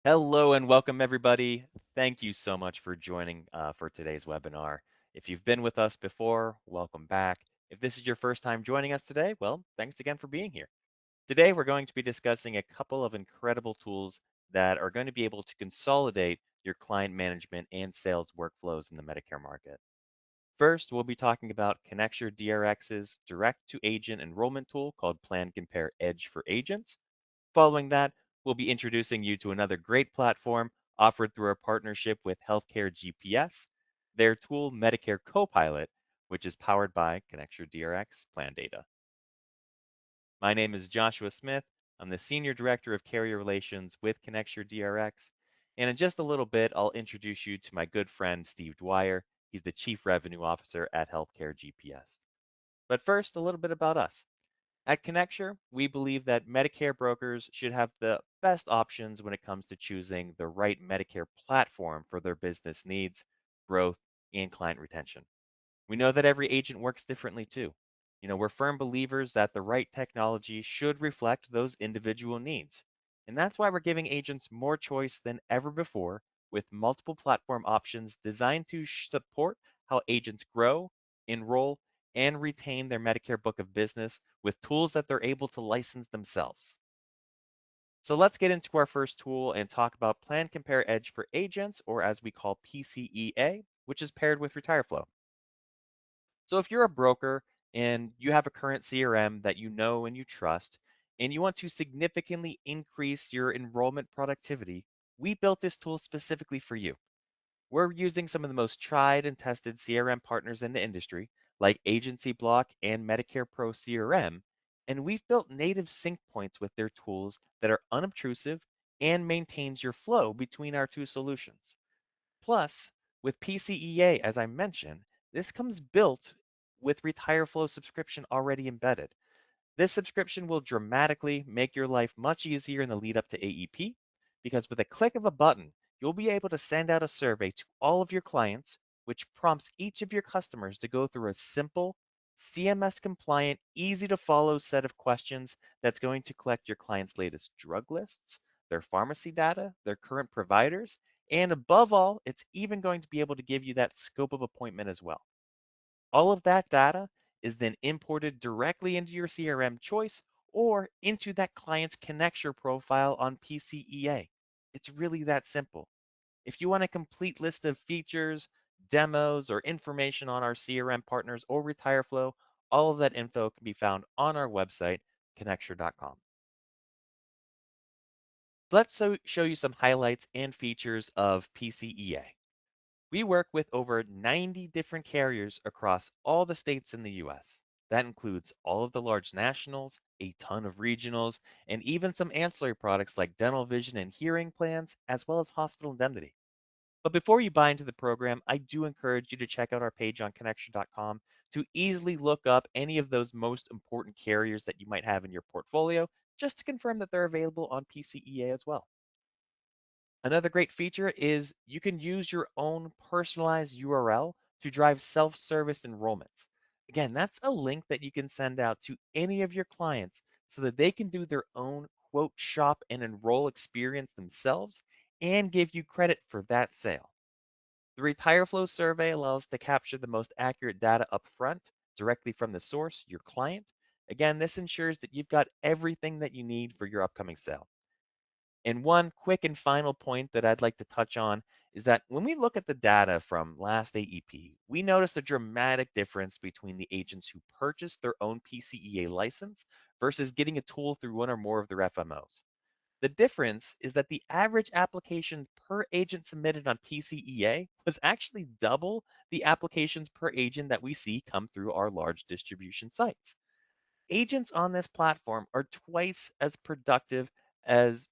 Hello and welcome, everybody. Thank you so much for joining for today's webinar. If you've been with us before, welcome back. If this is your first time joining us today, well, thanks again for being here. Today, we're going to be discussing a couple of incredible tools that are going to be able to consolidate your client management and sales workflows in the Medicare market. First, we'll be talking about Connecture DRX's direct-to-agent enrollment tool called PlanCompare Edge for Agents. Following that, we'll be introducing you to another great platform offered through our partnership with Healthcare GPS, their tool MedicareCopilot, which is powered by Connecture DRX Plan Data. My name is Joshua Smith. I'm the Senior Director of Carrier Relations with Connecture DRX. And in just a little bit, I'll introduce you to my good friend, Steve Dwyer. He's the Chief Revenue Officer at Healthcare GPS. But first, a little bit about us. At Connecture, we believe that Medicare brokers should have the best options when it comes to choosing the right Medicare platform for their business needs, growth, and client retention. We know that every agent works differently too. We're firm believers that the right technology should reflect those individual needs. And that's why we're giving agents more choice than ever before with multiple platform options designed to support how agents grow, enroll, and retain their Medicare book of business with tools that they're able to license themselves. So let's get into our first tool and talk about Plan Compare Edge for Agents, or as we call PCEA, which is paired with RetireFlow. So if you're a broker and you have a current CRM that you know and you trust, and you want to significantly increase your enrollment productivity, we built this tool specifically for you. We're using some of the most tried and tested CRM partners in the industry, like Agency Block and Medicare Pro CRM, and we've built native sync points with their tools that are unobtrusive and maintains your flow between our two solutions. Plus, with PCEA, as I mentioned, this comes built with RetireFlow subscription already embedded. This subscription will dramatically make your life much easier in the lead up to AEP because with a click of a button, you'll be able to send out a survey to all of your clients, which prompts each of your customers to go through a simple, CMS compliant, easy to follow set of questions that's going to collect your clients' latest drug lists, their pharmacy data, their current providers, and above all, it's even going to be able to give you that scope of appointment as well. All of that data is then imported directly into your CRM choice or into that client's Connecture profile on PCEA. It's really that simple. If you want a complete list of features, demos, or information on our CRM partners or RetireFlow, all of that info can be found on our website, connecture.com. Let's show you some highlights and features of PCEA. We work with over 90 different carriers across all the states in the US. That includes all of the large nationals, a ton of regionals, and even some ancillary products like dental, vision, and hearing plans, as well as hospital indemnity. But before you buy into the program, I do encourage you to check out our page on connection.com to easily look up any of those most important carriers that you might have in your portfolio, just to confirm that they're available on PCEA as well. Another great feature is you can use your own personalized URL to drive self-service enrollments. Again, that's a link that you can send out to any of your clients so that they can do their own quote shop and enroll experience themselves and give you credit for that sale. The RetireFlow survey allows to capture the most accurate data up front directly from the source, your client. Again, this ensures that you've got everything that you need for your upcoming sale. And one quick and final point that I'd like to touch on is that when we look at the data from last AEP, we noticed a dramatic difference between the agents who purchased their own PCEA license versus getting a tool through one or more of their FMOs. The difference is that the average application per agent submitted on PCEA was actually double the applications per agent that we see come through our large distribution sites. Agents on this platform are twice as productive as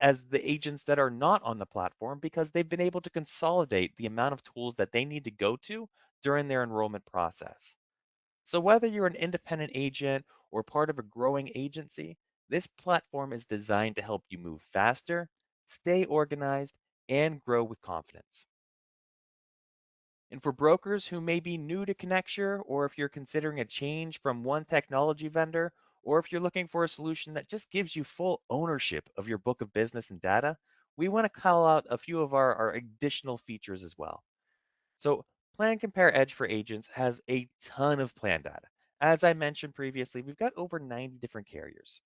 the agents that are not on the platform because they've been able to consolidate the amount of tools that they need to go to during their enrollment process. So whether you're an independent agent or part of a growing agency, this platform is designed to help you move faster, stay organized, and grow with confidence. And for brokers who may be new to Connecture, or if you're considering a change from one technology vendor, or if you're looking for a solution that just gives you full ownership of your book of business and data, we want to call out a few of our additional features as well. So, PlanCompare Edge for Agents has a ton of plan data. As I mentioned previously, we've got over 90 different carriers.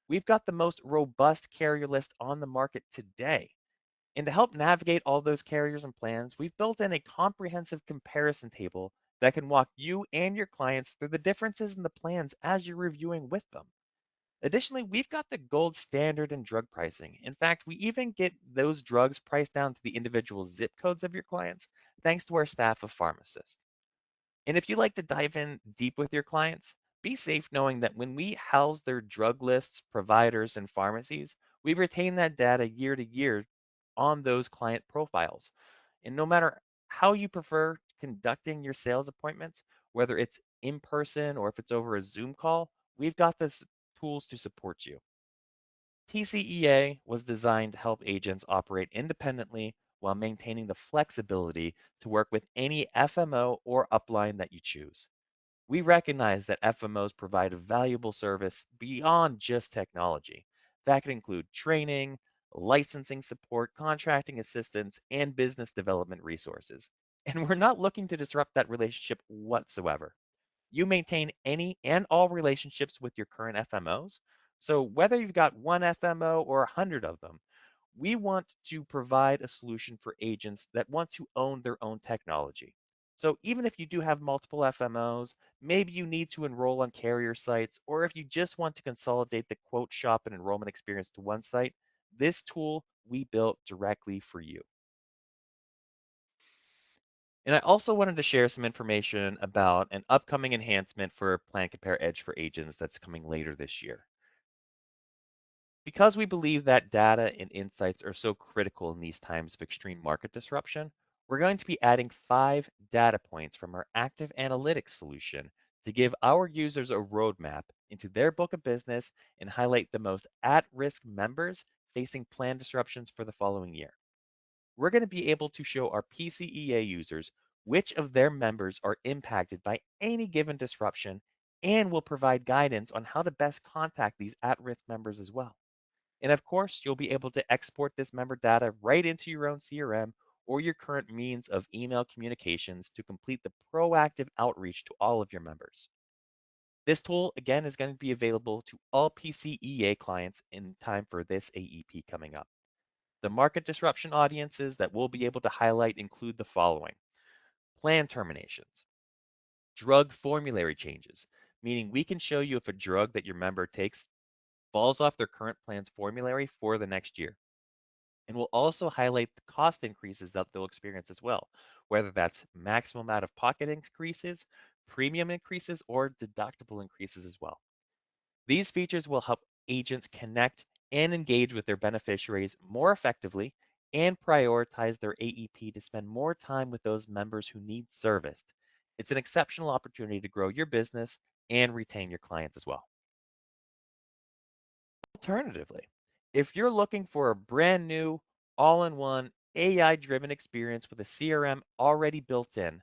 We've got the most robust carrier list on the market today. And to help navigate all those carriers and plans, we've built in a comprehensive comparison table that can walk you and your clients through the differences in the plans as you're reviewing with them. Additionally, we've got the gold standard in drug pricing. In fact, we even get those drugs priced down to the individual zip codes of your clients, thanks to our staff of pharmacists. And if you like to dive in deep with your clients, be safe knowing that when we house their drug lists, providers, and pharmacies, we retain that data year to year on those client profiles. And no matter how you prefer conducting your sales appointments, whether it's in person or if it's over a Zoom call, we've got this tools to support you. PCEA was designed to help agents operate independently while maintaining the flexibility to work with any FMO or upline that you choose. We recognize that FMOs provide a valuable service beyond just technology. That can include training, licensing support, contracting assistance, and business development resources. And we're not looking to disrupt that relationship whatsoever. You maintain any and all relationships with your current FMOs. So whether you've got one FMO or 100 of them, we want to provide a solution for agents that want to own their own technology. So even if you do have multiple FMOs, maybe you need to enroll on carrier sites, or if you just want to consolidate the quote shop and enrollment experience to one site, this tool we built directly for you. And I also wanted to share some information about an upcoming enhancement for PlanCompare Edge for agents that's coming later this year. Because we believe that data and insights are so critical in these times of extreme market disruption, we're going to be adding 5 data points from our active analytics solution to give our users a roadmap into their book of business and highlight the most at-risk members facing plan disruptions for the following year. We're going to be able to show our PCEA users which of their members are impacted by any given disruption and will provide guidance on how to best contact these at-risk members as well. And of course, you'll be able to export this member data right into your own CRM or your current means of email communications to complete the proactive outreach to all of your members. This tool, again, is going to be available to all PCEA clients in time for this AEP coming up. The market disruption audiences that we'll be able to highlight include the following: plan terminations, drug formulary changes, meaning we can show you if a drug that your member takes falls off their current plan's formulary for the next year. And we'll also highlight the cost increases that they'll experience as well, whether that's maximum out of pocket increases, premium increases, or deductible increases as well. These features will help agents connect and engage with their beneficiaries more effectively and prioritize their AEP to spend more time with those members who need service. It's an exceptional opportunity to grow your business and retain your clients as well. Alternatively, if you're looking for a brand new, all-in-one, AI-driven experience with a CRM already built in,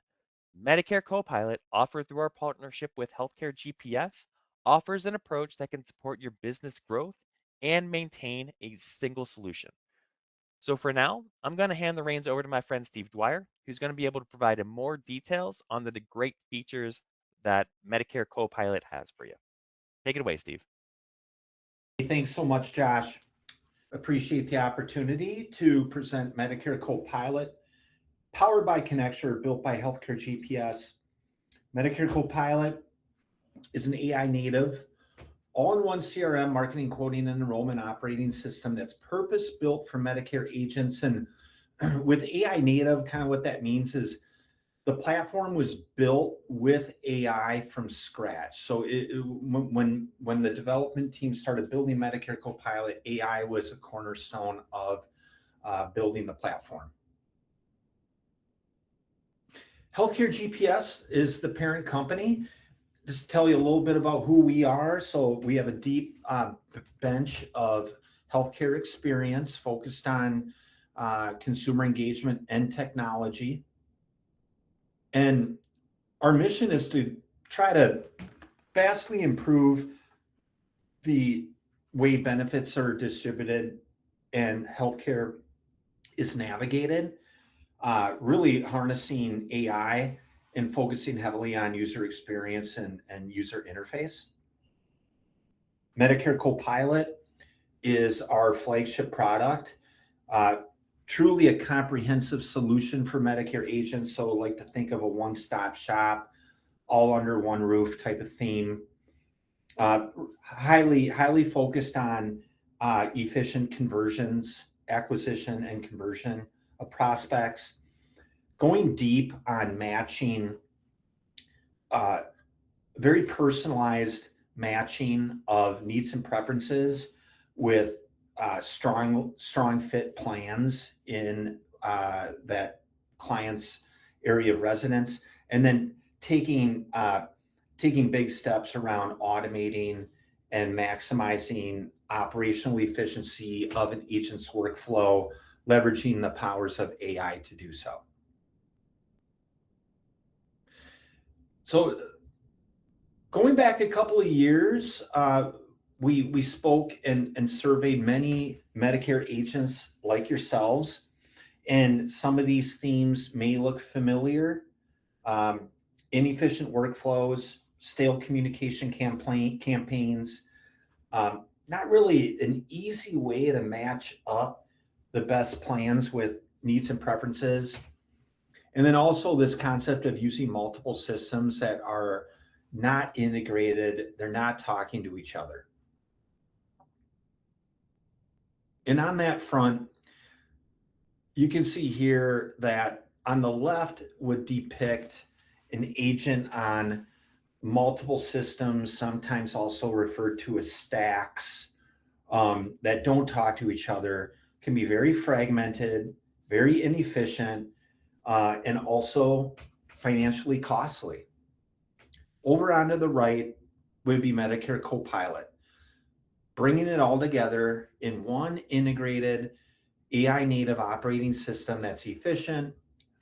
Medicare Copilot, offered through our partnership with Healthcare GPS, offers an approach that can support your business growth and maintain a single solution. So for now, I'm going to hand the reins over to my friend Steve Dwyer, who's going to be able to provide more details on the great features that Medicare Copilot has for you. Take it away, Steve. Thanks so much, Josh. Appreciate the opportunity to present Medicare Copilot, powered by Connecture, built by Healthcare GPS. Medicare Copilot is an AI native, all-in-one CRM marketing, quoting, and enrollment operating system that's purpose-built for Medicare agents. And with AI native, kind of what that means is the platform was built with AI from scratch. So when the development team started building Medicare Copilot, AI was a cornerstone of building the platform. Healthcare GPS is the parent company. Just to tell you a little bit about who we are. So we have a deep bench of healthcare experience focused on consumer engagement and technology. And our mission is to try to vastly improve the way benefits are distributed in healthcare is navigated, really harnessing AI and focusing heavily on user experience and user interface. Medicare Copilot is our flagship product, uh, truly a comprehensive solution for Medicare agents. So, I like to think of a one-stop shop, all under one roof type of theme. Highly focused on efficient conversions, acquisition and conversion of prospects, going deep on matching, uh, very personalized matching of needs and preferences with strong fit plans in that client's area of residence, and then taking big steps around automating and maximizing operational efficiency of an agent's workflow, leveraging the powers of AI to do so. So going back a couple of years, we spoke and surveyed many Medicare agents like yourselves, and some of these themes may look familiar. Um, Inefficient workflows, stale communication campaigns, not really an easy way to match up the best plans with needs and preferences. And then also this concept of using multiple systems that are not integrated, they're not talking to each other. And on that front, you can see here that on the left would depict an agent on multiple systems, sometimes also referred to as stacks, that don't talk to each other, can be very fragmented, very inefficient, and also financially costly. Over onto the right would be Medicare Copilot, bringing it all together in one integrated AI native operating system that's efficient,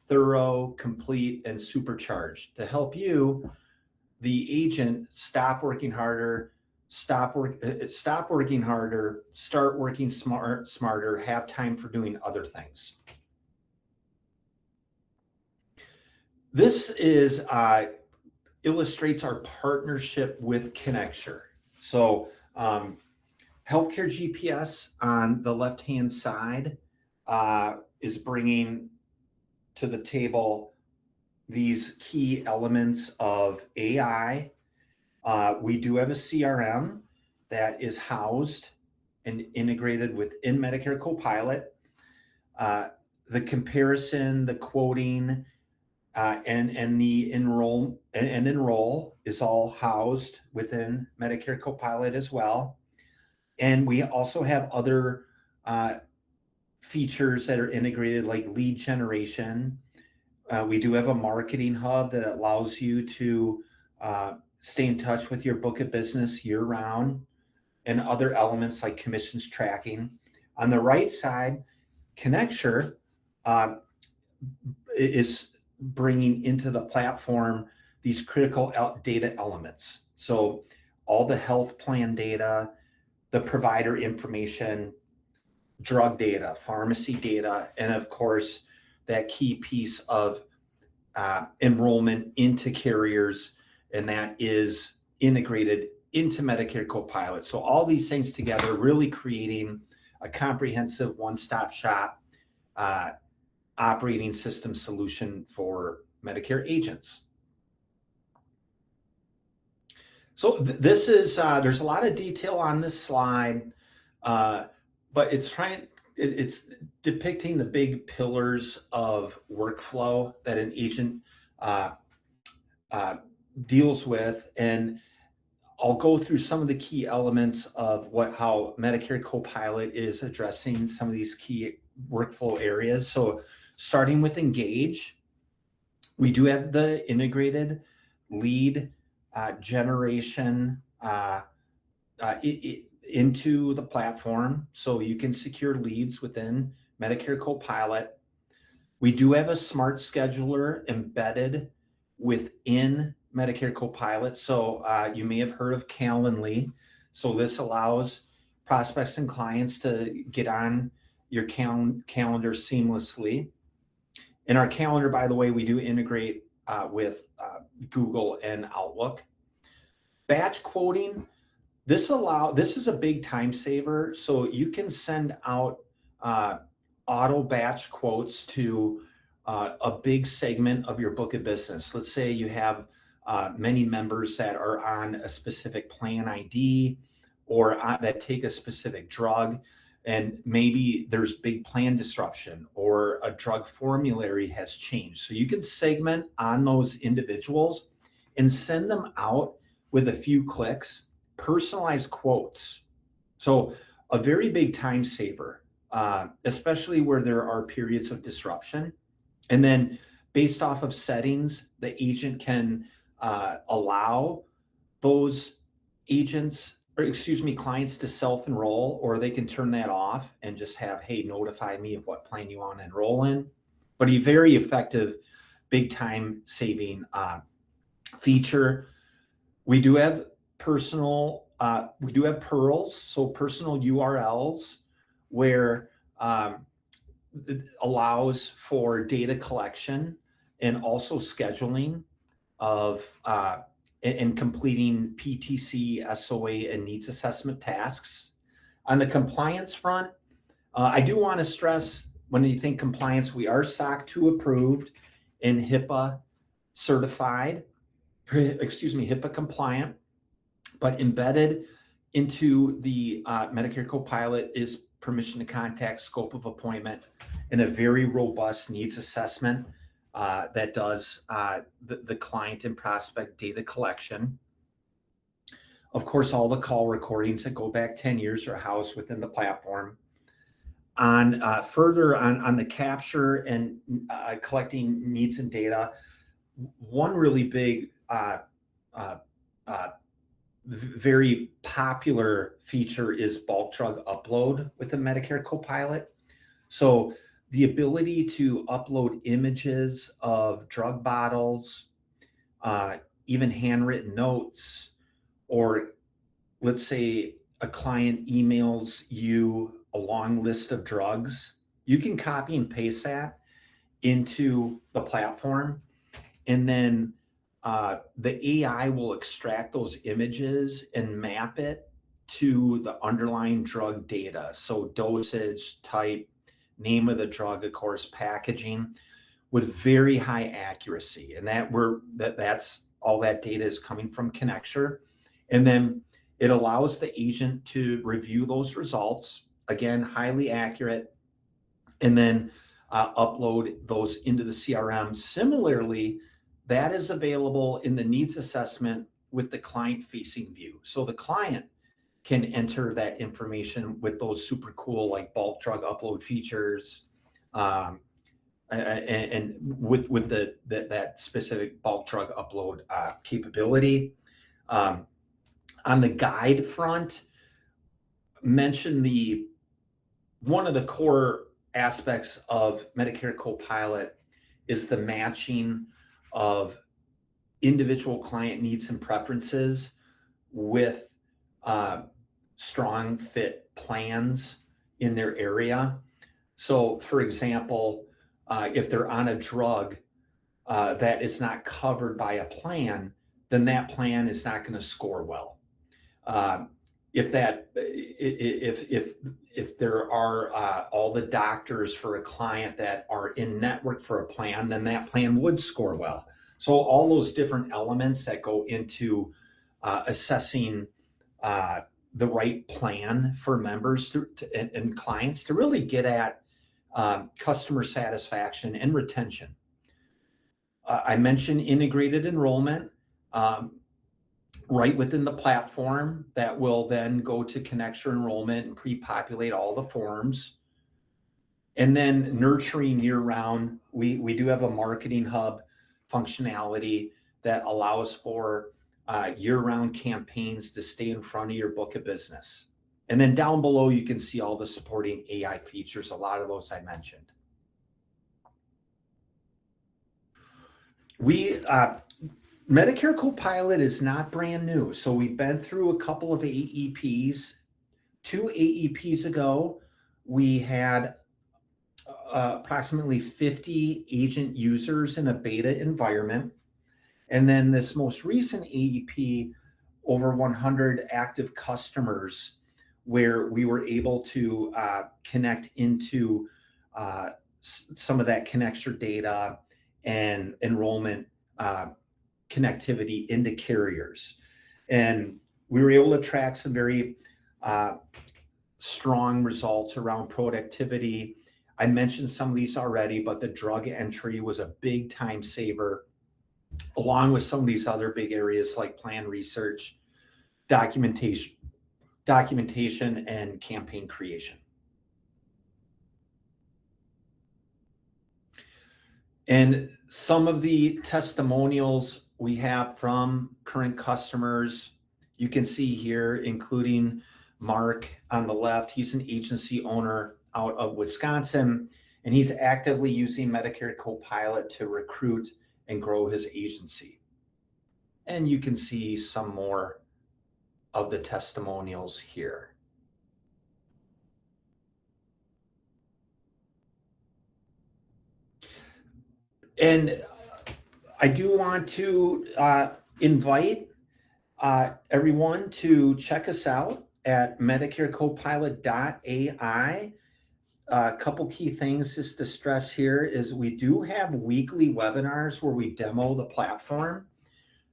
thorough, complete, and supercharged to help you, the agent, stop working harder, stop working harder, start working smarter, have time for doing other things. This is illustrates our partnership with Connecture. So Healthcare GPS on the left-hand side is bringing to the table these key elements of AI. We do have a CRM that is housed and integrated within Medicare Copilot. The comparison, the quoting, and the enroll is all housed within Medicare Copilot as well. And we also have other features that are integrated, like lead generation. We do have a marketing hub that allows you to stay in touch with your book of business year round, and other elements like commissions tracking. On the right side, Connecture is bringing into the platform these critical data elements. So all the health plan data, the provider information, drug data, pharmacy data, and of course, that key piece of enrollment into carriers, and that is integrated into Medicare Copilot. So all these things together really creating a comprehensive one-stop shop operating system solution for Medicare agents. So this is, there's a lot of detail on this slide, but it's depicting the big pillars of workflow that an agent deals with. And I'll go through some of the key elements of how Medicare Copilot is addressing some of these key workflow areas. So starting with Engage, we do have the integrated lead generation into the platform, so you can secure leads within Medicare Copilot. We do have a smart scheduler embedded within Medicare Copilot. So you may have heard of Calendly. So this allows prospects and clients to get on your calendar seamlessly. In our calendar, by the way, we do integrate with Google and Outlook. Batch quoting, this is a big time saver. So you can send out auto batch quotes to a big segment of your book of business. Let's say you have many members that are on a specific plan ID or that take a specific drug, and maybe there's big plan disruption or a drug formulary has changed. So you can segment on those individuals and send them out with a few clicks, personalized quotes. So a very big time saver, especially where there are periods of disruption. And then based off of settings, the agent can allow those clients to self-enroll, or they can turn that off and just have, hey, notify me of what plan you want to enroll in. But a very effective, big time saving feature. We do have pearls, so personal URLs, where it allows for data collection and also scheduling of and completing PTC, SOA, and needs assessment tasks. On the compliance front, I do want to stress, when you think compliance, we are SOC 2 approved and HIPAA certified, HIPAA compliant, but embedded into the Medicare Copilot is permission to contact, scope of appointment, and a very robust needs assessment that does the client and prospect data collection. Of course, all the call recordings that go back 10 years are housed within the platform. Further on the capture and collecting needs and data, one really big, very popular feature is bulk drug upload with the Medicare Copilot. So the ability to upload images of drug bottles, even handwritten notes, or let's say a client emails you a long list of drugs, you can copy and paste that into the platform, and then the AI will extract those images and map it to the underlying drug data. So dosage, type, name of the drug, of course, packaging, with very high accuracy. And that's all that data is coming from Connecture. And then it allows the agent to review those results, again, highly accurate, and then upload those into the CRM. Similarly, that is available in the needs assessment with the client-facing view. So the client can enter that information with those super cool, like bulk drug upload features, and with that specific bulk drug upload capability. On the guide front, mention one of the core aspects of Medicare Copilot is the matching of individual client needs and preferences with strong fit plans in their area. So, for example, if they're on a drug that is not covered by a plan, then that plan is not going to score well. If there are all the doctors for a client that are in network for a plan, then that plan would score well. So all those different elements that go into assessing the right plan for members and clients to really get at customer satisfaction and retention. I mentioned integrated enrollment. Right within the platform that will then go to Connecture enrollment and pre-populate all the forms. And then nurturing year-round, we do have a marketing hub functionality that allows for year-round campaigns to stay in front of your book of business. And then down below, you can see all the supporting AI features, a lot of those I mentioned. Medicare Copilot is not brand new. So we've been through a couple of AEPs. 2 AEPs ago, we had approximately 50 agent users in a beta environment. And then this most recent AEP, over 100 active customers, where we were able to connect into uh, some of that connector data and enrollment uh, connectivity into carriers. And we were able to track some very uh, strong results around productivity. I mentioned some of these already, but the drug entry was a big time saver, along with some of these other big areas like plan research, documentation, documentation and campaign creation. And some of the testimonials we have from current customers, you can see here, including Mark on the left. He's an agency owner out of Wisconsin, and he's actively using Medicare Copilot to recruit and grow his agency. And you can see some more of the testimonials here. And I do want to invite everyone to check us out at MedicareCopilot.ai. A couple key things just to stress here is we do have weekly webinars where we demo the platform.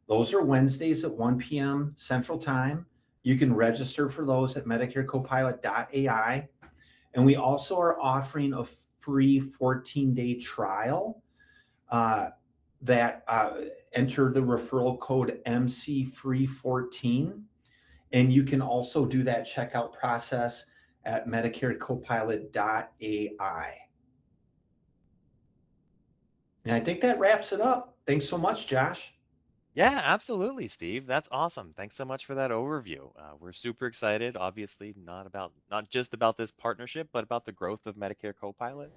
Those are Wednesdays at 1 p.m. Central Time. You can register for those at MedicareCopilot.ai. And we also are offering a free 14-day trial uh, that enter the referral code MC free14. And you can also do that checkout process at MedicareCopilot.ai. And I think that wraps it up. Thanks so much, Josh. Yeah, absolutely, Steve. That's awesome. Thanks so much for that overview. We're super excited, obviously, not just about this partnership, but about the growth of Medicare Copilot.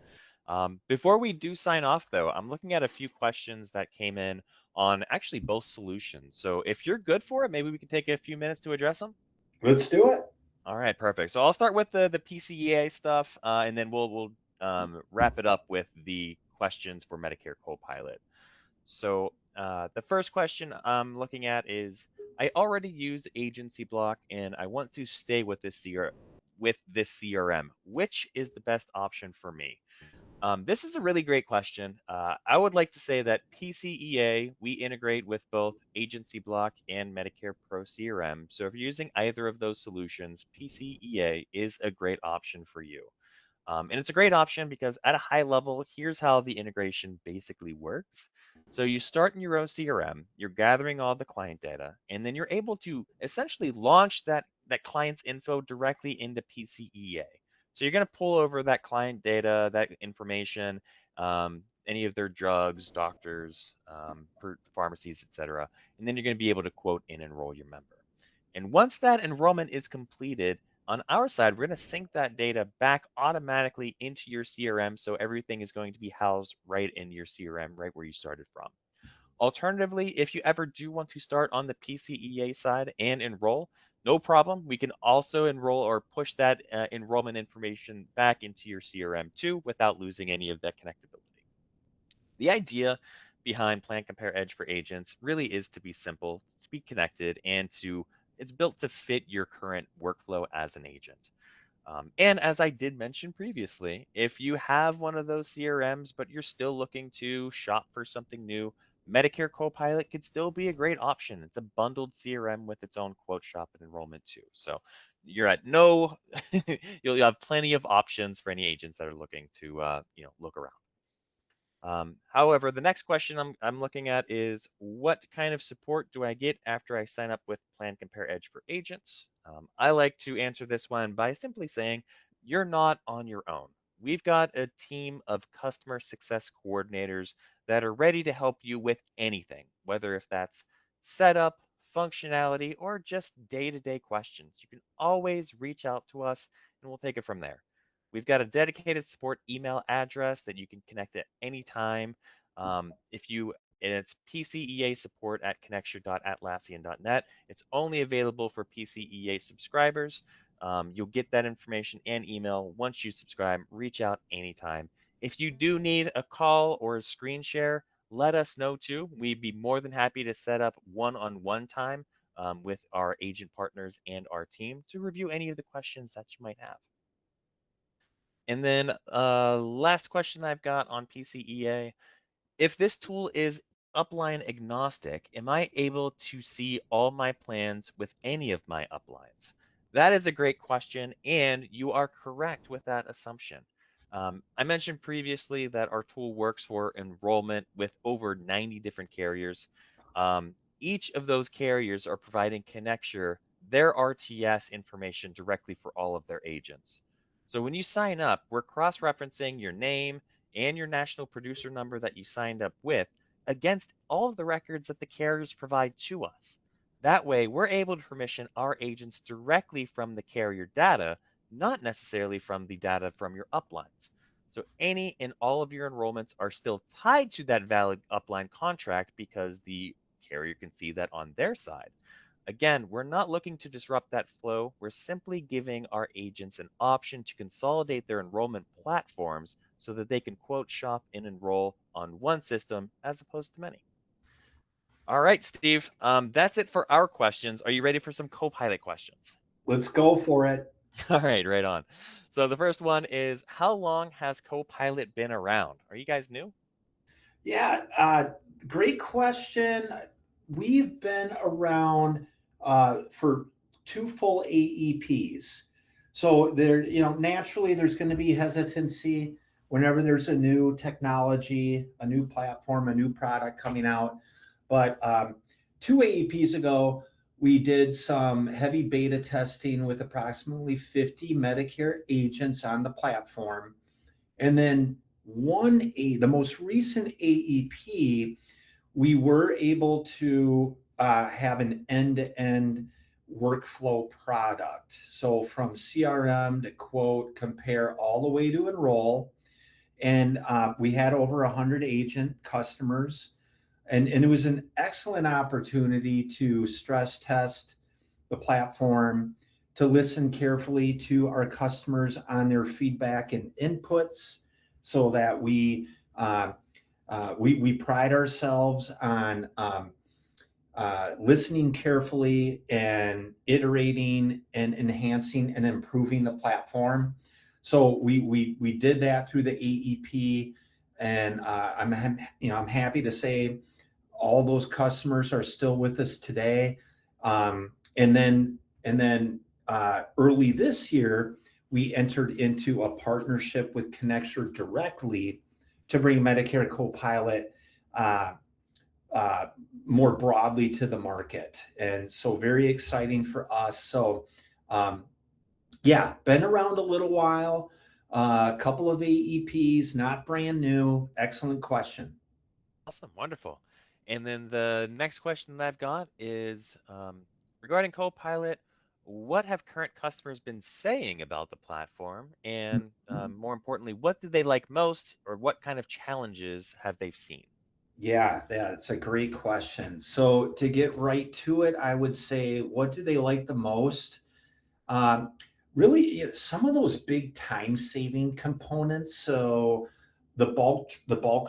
Before we do sign off, though, I'm looking at a few questions that came in on actually both solutions. So if you're good for it, maybe we can take a few minutes to address them. Let's do it. All right, perfect. So I'll start with the PCEA stuff, and then we'll wrap it up with the questions for Medicare Copilot. So the first question I'm looking at is, I already use Agency Block and I want to stay with this CRM. Which is the best option for me? This is a really great question. I would like to say that PCEA, we integrate with both Agency Block and Medicare Pro CRM. So if you're using either of those solutions, PCEA is a great option for you. And it's a great option because at a high level, here's how the integration basically works. So you start in your own CRM, you're gathering all the client data, and then you're able to essentially launch that client's info directly into PCEA. So you're going to pull over that client data, that information, any of their drugs, doctors, pharmacies, etc. And then you're going to be able to quote and enroll your member. And once that enrollment is completed, on our side, we're going to sync that data back automatically into your CRM, so everything is going to be housed right in your CRM, right where you started from. Alternatively, if you ever do want to start on the PCEA side and enroll, no problem. We can also enroll or push that enrollment information back into your CRM too without losing any of that connectability. The idea behind PlanCompare Edge for agents really is to be simple, to be connected, and it's built to fit your current workflow as an agent. And as I did mention previously, if you have one of those CRMs, but you're still looking to shop for something new, Medicare Copilot could still be a great option. It's a bundled CRM with its own quote shop and enrollment too. So you're at no, you'll have plenty of options for any agents that are looking to, look around. However, the next question I'm looking at is, what kind of support do I get after I sign up with PlanCompare Edge for agents? I like to answer this one by simply saying, you're not on your own. We've got a team of customer success coordinators that are ready to help you with anything, whether if that's setup, functionality, or just day-to-day questions. You can always reach out to us and we'll take it from there. We've got a dedicated support email address that you can connect at any time. And it's PCEA support at connecture.atlassian.net. It's only available for PCEA subscribers. You'll get that information and email once you subscribe. Reach out anytime. If you do need a call or a screen share, let us know too. We'd be more than happy to set up one-on-one time with our agent partners and our team to review any of the questions that you might have. And then last question I've got on PCEA, if this tool is upline agnostic, am I able to see all my plans with any of my uplines? That is a great question, and you are correct with that assumption. I mentioned previously that our tool works for enrollment with over 90 different carriers. Each of those carriers are providing Connecture their RTS information directly for all of their agents. So when you sign up, we're cross-referencing your name and your national producer number that you signed up with against all of the records that the carriers provide to us. That way, we're able to permission our agents directly from the carrier data, not necessarily from the data from your uplines. So any and all of your enrollments are still tied to that valid upline contract because the carrier can see that on their side. Again, we're not looking to disrupt that flow. We're simply giving our agents an option to consolidate their enrollment platforms so that they can quote, shop, and enroll on one system as opposed to many. All right, Steve, that's it for our questions. Are you ready for some Copilot questions? Let's go for it. All right on. So the first one is, how long has Copilot been around? Are you guys new? Yeah, great question. We've been around for two full AEPs. So there, naturally there's going to be hesitancy whenever there's a new technology, a new platform, a new product coming out. But two AEPs ago, we did some heavy beta testing with approximately 50 Medicare agents on the platform. And then the most recent AEP, we were able to have an end-to-end workflow product. So from CRM to quote, compare all the way to enroll. And we had over 100 agent customers. And it was an excellent opportunity to stress test the platform, to listen carefully to our customers on their feedback and inputs, so that we pride ourselves on listening carefully and iterating and enhancing and improving the platform. So we did that through the AEP, and I'm happy to say all those customers are still with us today. And then early this year, we entered into a partnership with Connecture directly to bring Medicare Copilot more broadly to the market. And so very exciting for us. So yeah, been around a little while, a couple of AEPs, not brand new. Excellent question. Awesome, wonderful. And then the next question that I've got is regarding Copilot, what have current customers been saying about the platform? And more importantly, what do they like most, or what kind of challenges have they seen? Yeah, that's a great question. So to get right to it, I would say, what do they like the most? Um, Really, some of those big time saving components. So the bulk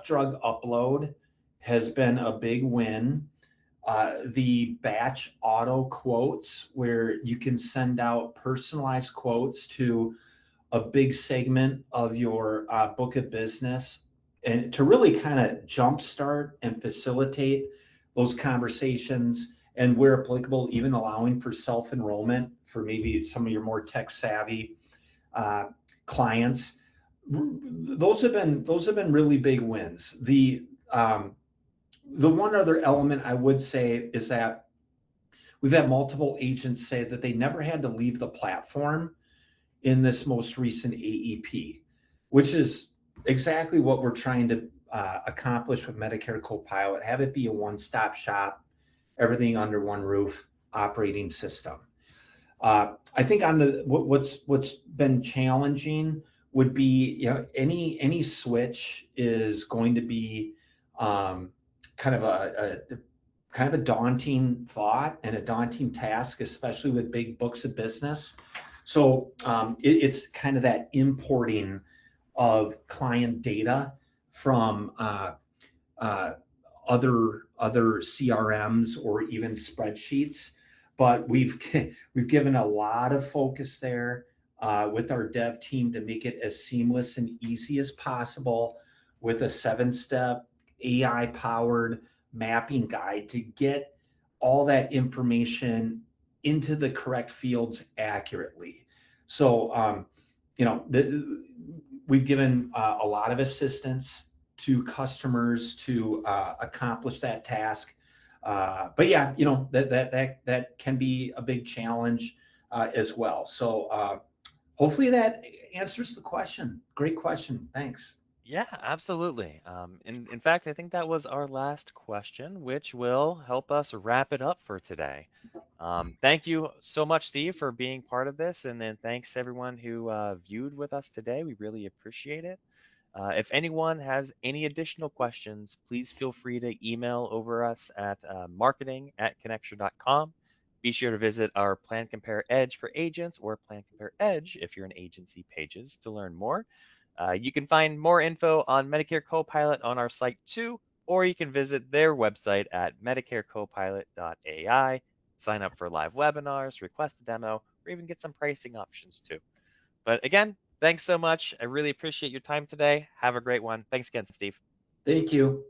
drug upload has been a big win. The batch auto quotes, where you can send out personalized quotes to a big segment of your book of business, and to really kind of jumpstart and facilitate those conversations, and where applicable, even allowing for self enrollment for maybe some of your more tech savvy uh, clients. Those have been really big wins. The one other element I would say is that we've had multiple agents say that they never had to leave the platform in this most recent AEP, which is exactly what we're trying to accomplish with Medicare Copilot. Have it be a one-stop shop, everything under one roof, operating system. I think on what's been challenging would be, any switch is going to be kind of a daunting thought and a daunting task, especially with big books of business. So it's kind of that importing of client data from uh, other CRMs or even spreadsheets. But we've given a lot of focus there with our dev team to make it as seamless and easy as possible with a 7-step AI powered mapping guide to get all that information into the correct fields accurately. So, we've given a lot of assistance to customers to accomplish that task. But yeah, that can be a big challenge as well. So hopefully that answers the question. Great question. Thanks. Yeah, absolutely. In fact, I think that was our last question, which will help us wrap it up for today. Thank you so much, Steve, for being part of this, and then thanks everyone who viewed with us today. We really appreciate it. If anyone has any additional questions, please feel free to email over us at marketing@connecture.com. Be sure to visit our Plan Compare Edge for agents or Plan Compare Edge if you're an agency pages to learn more. You can find more info on Medicare Copilot on our site too, or you can visit their website at medicarecopilot.ai, sign up for live webinars, request a demo, or even get some pricing options too. But again, thanks so much. I really appreciate your time today. Have a great one. Thanks again, Steve. Thank you.